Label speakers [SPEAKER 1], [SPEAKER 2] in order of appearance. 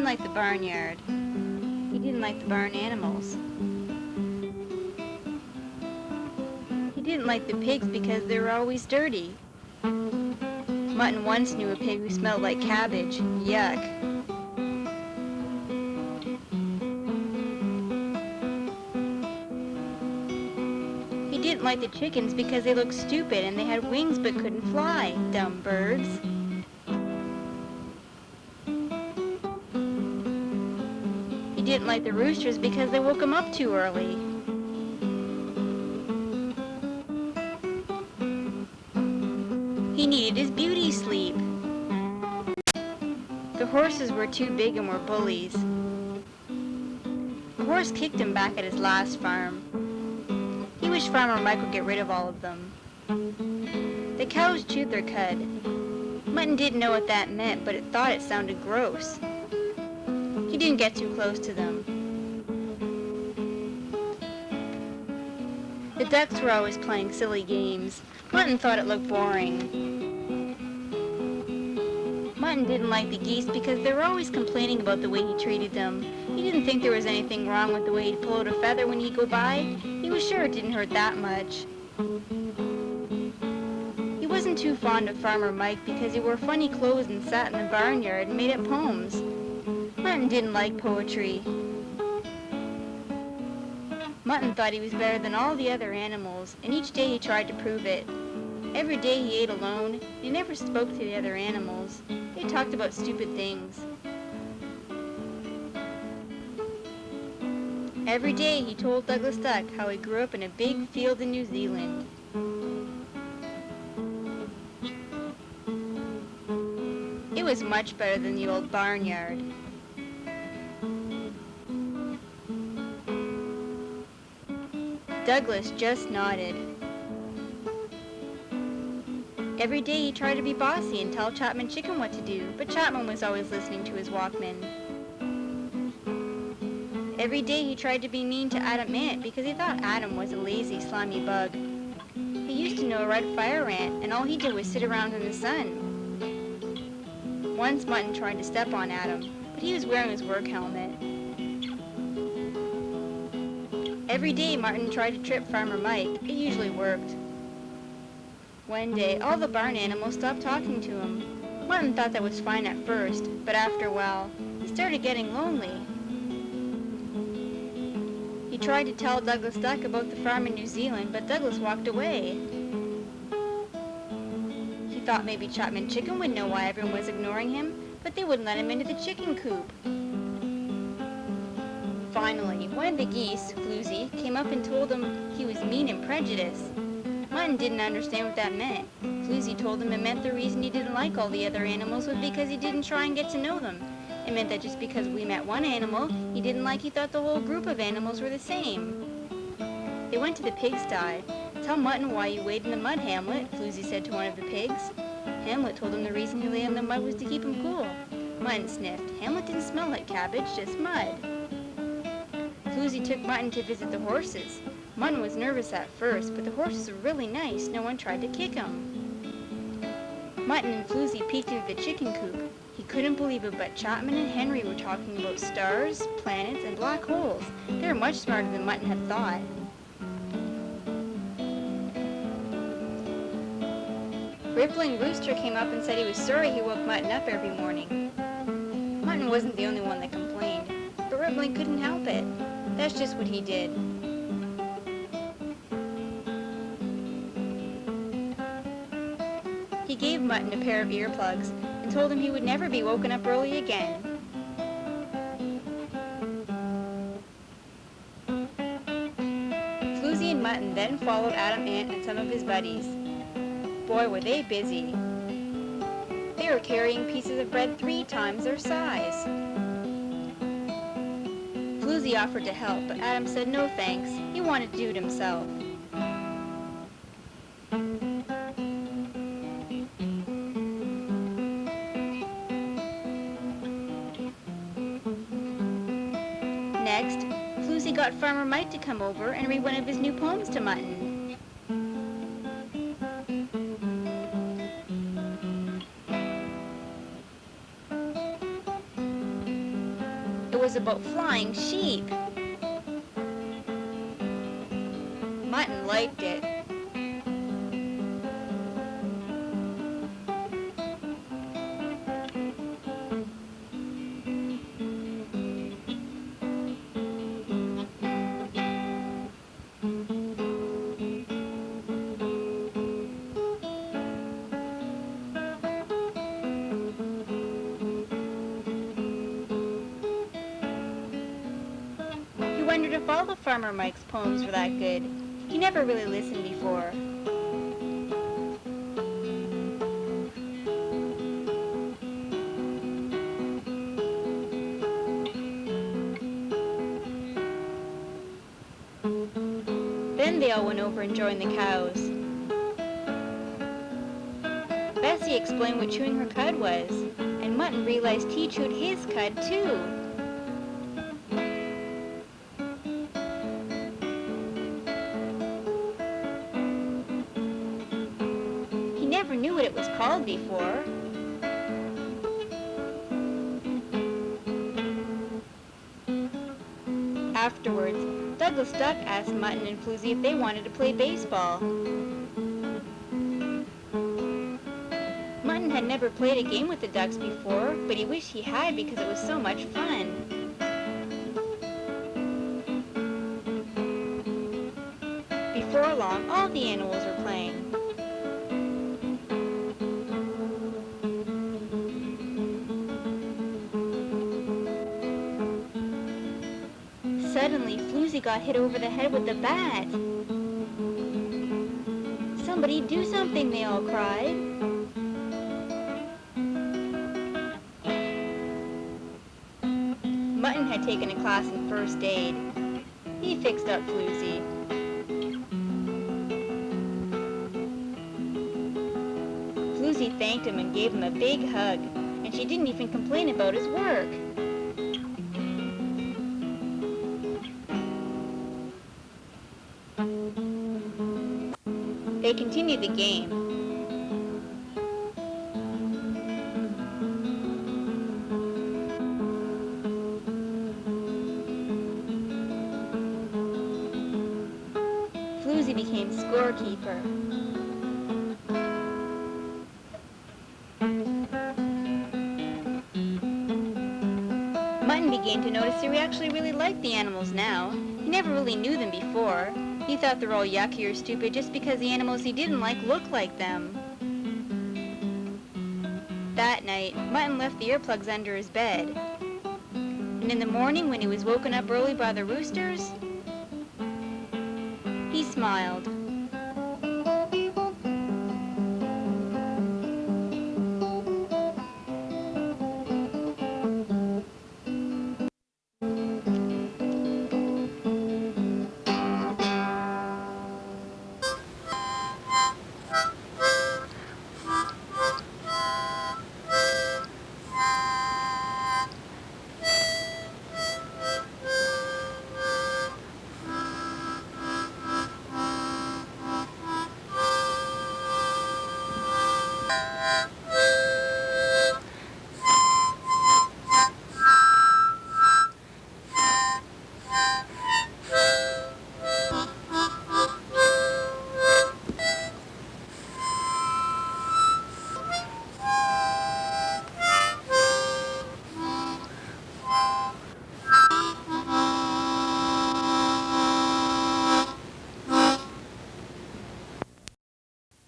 [SPEAKER 1] didn't like the barnyard. He didn't like the barn animals. He didn't like the pigs because they were always dirty. Mutton once knew a pig who smelled like cabbage. Yuck. He didn't like the chickens because they looked stupid and they had wings but couldn't fly. Dumb birds. He didn't like the roosters because they woke him up too early. He needed his beauty sleep. The horses were too big and were bullies. The horse kicked him back at his last farm. He wished Farmer Mike would get rid of all of them. The cows chewed their cud. Mutton didn't know what that meant, but it thought it sounded gross. He didn't get too close to them. The ducks were always playing silly games. Mutton thought it looked boring. Mutton didn't like the geese because they were always complaining about the way he treated them. He didn't think there was anything wrong with the way he'd pull out a feather when he'd go by. He was sure it didn't hurt that much. He wasn't too fond of Farmer Mike because he wore funny clothes and sat in the barnyard and made up poems. Mutton didn't like poetry. Mutton thought he was better than all the other animals, and each day he tried to prove it. Every day he ate alone, and he never spoke to the other animals. They talked about stupid things. Every day he told Douglas Duck how he grew up in a big field in New Zealand. It was much better than the old barnyard. Douglas just nodded. Every day he tried to be bossy and tell Chapman Chicken what to do, but Chapman was always listening to his Walkman. Every day he tried to be mean to Adam Ant because he thought Adam was a lazy, slimy bug. He used to know a red fire ant, and all he did was sit around in the sun. Once Mutton tried to step on Adam, but he was wearing his work helmet. Every day Martin tried to trip Farmer Mike. It usually worked. One day, all the barn animals stopped talking to him. Mutton thought that was fine at first, but after a while, he started getting lonely. He tried to tell Douglas Duck about the farm in New Zealand, but Douglas walked away. He thought maybe Chapman Chicken would know why everyone was ignoring him, but they wouldn't let him into the chicken coop. Finally, one of the geese, Floozy, came up and told him he was mean and prejudiced. Mutton didn't understand what that meant. Floozy told him it meant the reason he didn't like all the other animals was because he didn't try and get to know them. It meant that just because we met one animal he didn't like, he thought the whole group of animals were the same. They went to the pigsty. "Tell Mutton why you wait in the mud, Hamlet," Floozy said to one of the pigs. Hamlet told him the reason he lay in the mud was to keep him cool. Mutton sniffed. Hamlet didn't smell like cabbage, just mud. Floozy took Mutton to visit the horses. Mutton was nervous at first, but the horses were really nice. No one tried to kick him. Mutton and Floozy peeked into the chicken coop. He couldn't believe it, but Chapman and Henry were talking about stars, planets, and black holes. They were much smarter than Mutton had thought. Rippling Rooster came up and said he was sorry he woke Mutton up every morning. Mutton wasn't the only one that complained, but Rippling couldn't help it. That's just what he did. He gave Mutton a pair of earplugs and told him he would never be woken up early again. Floozy and Mutton then followed Adam Ant and some of his buddies. Boy, were they busy. They were carrying pieces of bread 3 times their size. Floozy offered to help, but Adam said no thanks. He wanted to do it himself. Next, Floozy got Farmer Mike to come over and read one of his new poems to Mutton. about flying sheep. Mutton liked it. He wondered if all of Farmer Mike's poems were that good. He never really listened before. Then they all went over and joined the cows. Bessie explained what chewing her cud was, and Mutton realized he chewed his cud too. He never knew what it was called before. Afterwards, Douglas Duck asked Mutton and Floozy if they wanted to play baseball. Mutton had never played a game with the ducks before, but he wished he had because it was so much fun. Before long, all the animals were playing. Suddenly, Floozy got hit over the head with the bat. "Somebody do something," they all cried. Mutton had taken a class in first aid. He fixed up Floozy. Floozy thanked him and gave him a big hug, and she didn't even complain about his work. They continued the game. Floozy became scorekeeper. Mutton began to notice he actually really liked the animals now. He never really knew them before. He thought they were all yucky or stupid just because the animals he didn't like looked like them. That night, Mutton left the earplugs under his bed. And in the morning, when he was woken up early by the roosters, he smiled.